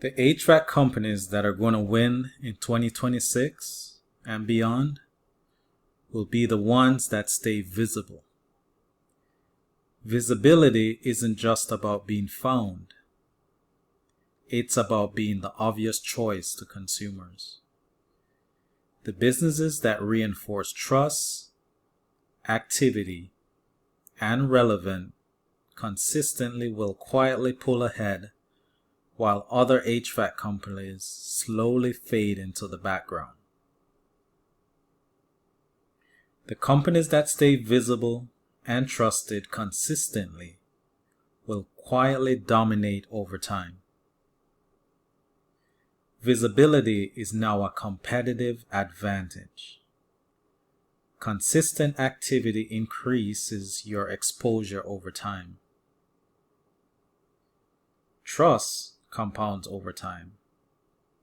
The HVAC companies that are going to win in 2026 and beyond will be the ones that stay visible. Visibility isn't just about being found. It's about being the obvious choice to consumers. The businesses that reinforce trust, activity, and relevance consistently will quietly pull ahead while other HVAC companies slowly fade into the background. The companies that stay visible and trusted consistently will quietly dominate over time. Visibility is now a competitive advantage. Consistent activity increases your exposure over time. Trust compounds over time,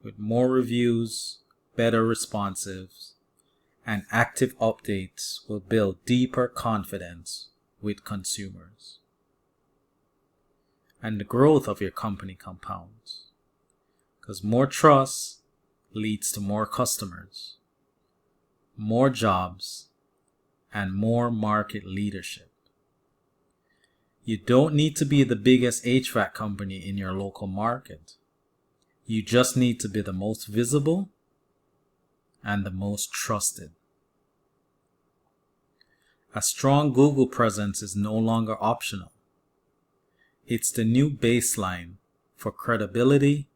with more reviews, better responses, and active updates will build deeper confidence with consumers. And the growth of your company compounds, because more trust leads to more customers, more jobs, and more market leadership. You don't need to be the biggest HVAC company in your local market. You just need to be the most visible and the most trusted. A strong Google presence is no longer optional. It's the new baseline for credibility,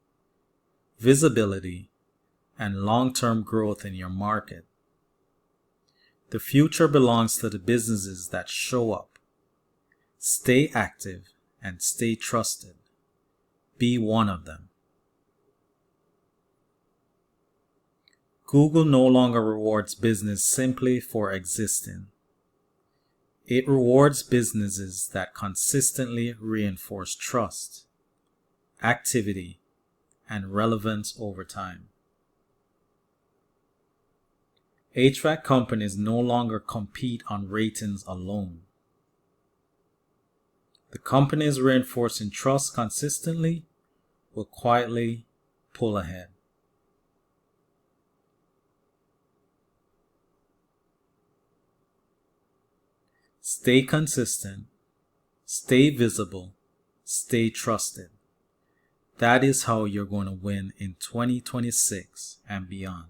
visibility, and long-term growth in your market. The future belongs to the businesses that show up, stay active, and stay trusted. Be one of them. Google no longer rewards business simply for existing. It rewards businesses that consistently reinforce trust, activity, and relevance over time. HVAC companies no longer compete on ratings alone. The companies reinforcing trust consistently will quietly pull ahead. Stay consistent, stay visible, stay trusted. That is how you're going to win in 2026 and beyond.